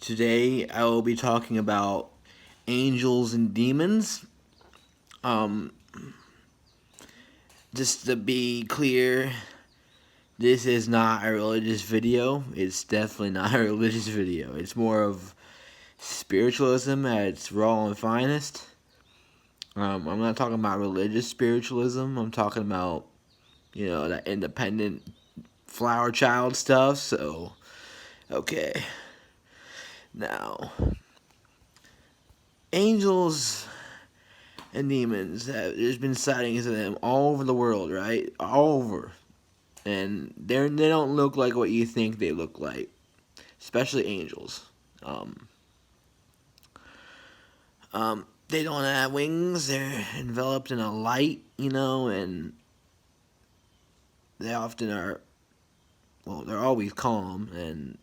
Today I will be talking about angels and demons. Um, just to be clear, this is not a religious video. It's definitely not a religious video. It's more of spiritualism at its raw and finest. I'm not talking about religious spiritualism. I'm talking about, that independent flower child stuff. So, okay. Now, angels and demons. There's been sightings of them all over the world, right? All over, and they don't look like what you think they look like, especially angels. Um, they don't have wings. They're enveloped in a light, and they often are. Well, they're always calm, and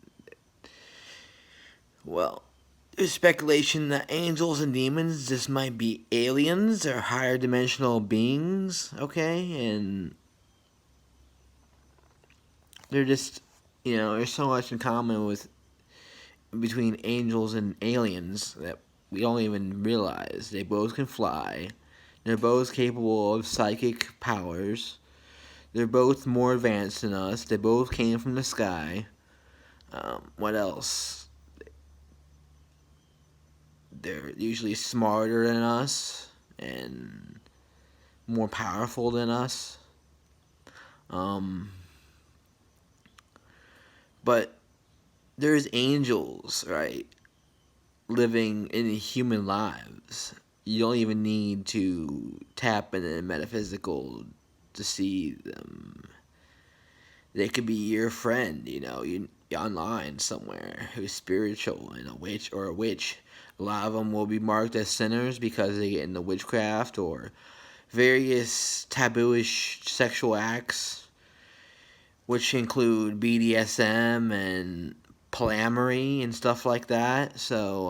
well, there's speculation that angels and demons just might be aliens or higher dimensional beings. Okay, and they're just, there's so much in common with between angels and aliens that we don't even realize. They both can fly. They're both capable of psychic powers. They're both more advanced than us. They both came from the sky. What else? They're usually smarter than us and more powerful than us. Um, but there's angels, right? Living in human lives. You don't even need to tap into the metaphysical to see them. They could be your friend, you online somewhere who's spiritual and a witch. A lot of them will be marked as sinners because they get into witchcraft or various tabooish sexual acts, which include BDSM and polyamory and stuff like that. So,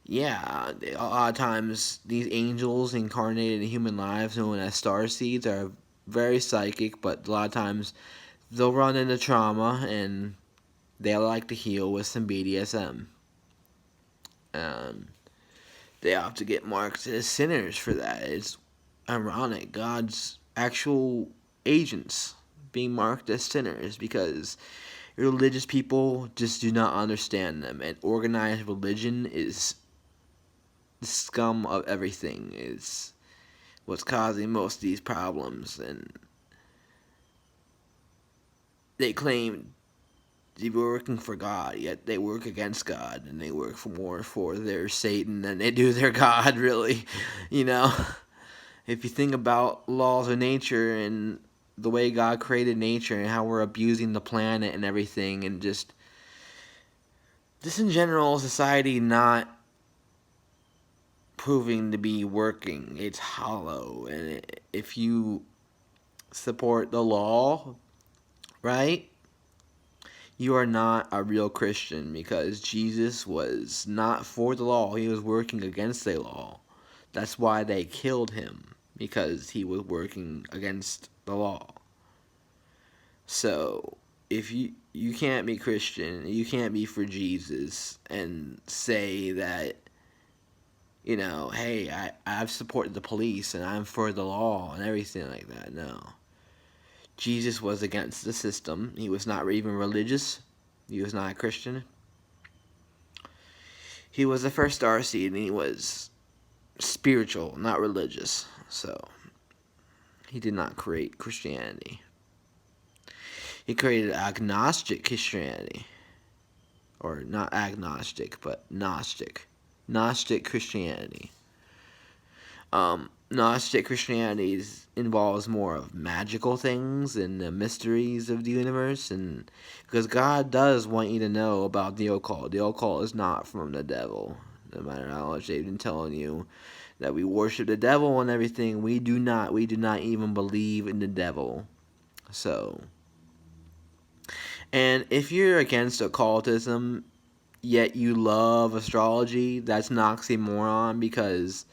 yeah, a lot of times these angels incarnated in human lives, known as star seeds, are very psychic, but a lot of times they'll run into trauma and they like to heal with some BDSM. And they have to get marked as sinners for that. It's ironic. God's actual agents being marked as sinners because religious people just do not understand them, and organized religion is the scum of everything. Is what's causing most of these problems, and they claim they were working for God, yet they work against God, and they work for more for their Satan than they do their God, really. You know? If you think about laws of nature and the way God created nature and how we're abusing the planet and everything, and just in general, society not proving to be working. It's hollow. And if you support the law, right, you are not a real Christian because Jesus was not for the law. He was working against the law. That's why they killed him, because he was working against the law. So, if you can't be Christian, you can't be for Jesus and say that, hey, I've supported the police and I'm for the law and everything like that. No. Jesus was against the system. He was not even religious. He was not a Christian. He was the first star seed, and he was spiritual, not religious. So, he did not create Christianity. He created agnostic Christianity. Or not agnostic, but Gnostic. Gnostic Christianity. Gnostic Christianity involves more of magical things and the mysteries of the universe, and because God does want you to know about the occult. The occult is not from the devil. No matter how much they've been telling you that we worship the devil and everything, we do not. We do not even believe in the devil. So, and if you're against occultism, yet you love astrology, that's an oxymoron because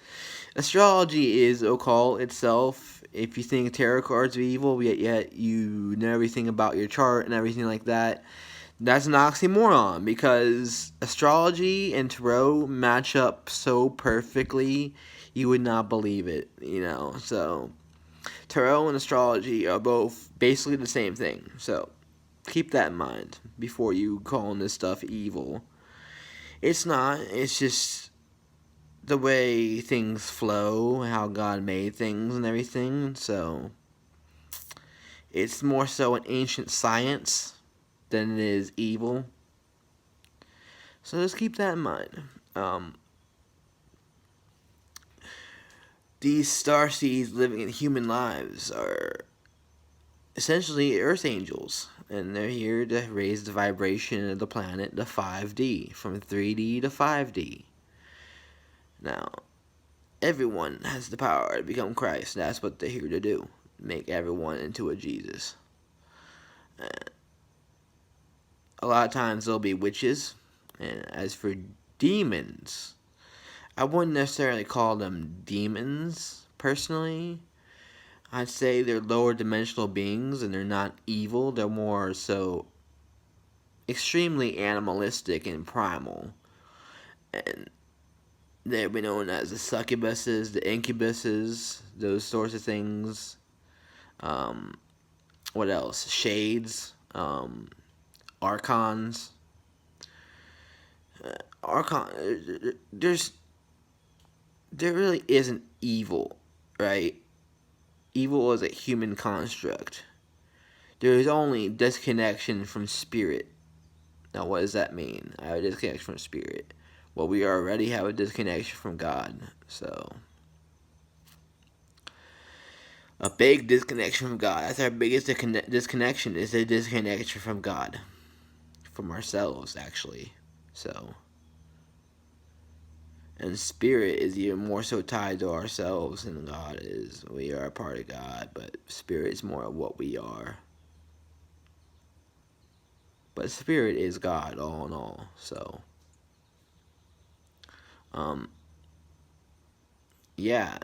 astrology is occult itself. If you think tarot cards are evil, yet you know everything about your chart and everything like that, That's an oxymoron because astrology and tarot match up so perfectly you would not believe it, So, tarot and astrology are both basically the same thing. So, keep that in mind before you calling this stuff evil. It's not. It's just the way things flow, how God made things and everything. So, it's more so an ancient science than it is evil. So just keep that in mind. Um, these star seeds living in human lives are essentially earth angels, and they're here to raise the vibration of the planet to 5D, from 3D to 5D. Now, everyone has the power to become Christ. That's what they're here to do. Make everyone into a Jesus. A lot of times there'll be witches, and as for demons, I wouldn't necessarily call them demons, personally. I'd say they're lower dimensional beings and they're not evil. They're more so extremely animalistic and primal. And they'll be known as the succubuses, the incubuses, those sorts of things. Um, what else? Shades, archons. Archon. There really isn't evil, right? Evil is a human construct. There is only disconnection from spirit. Now, what does that mean? I have a disconnection from spirit. Well, we already have a disconnection from God. So, a big disconnection from God. That's our biggest disconnection, is a disconnection from God. From ourselves, actually. So, and spirit is even more so tied to ourselves than God is. We are a part of God, but spirit is more of what we are. But spirit is God, all in all. So, um, yeah,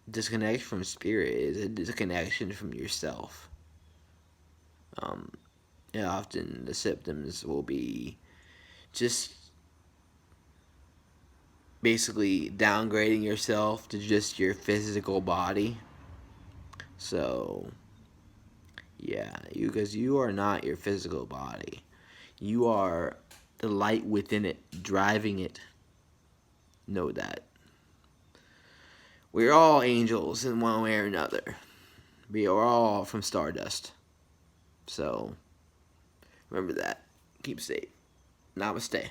disconnection from spirit is a disconnection from yourself. Um, and often the symptoms will be just basically downgrading yourself to just your physical body. So, yeah, because you are not your physical body. You are the light within it, driving it. Know that. We're all angels in one way or another. We are all from stardust. So, remember that. Keep safe. Namaste.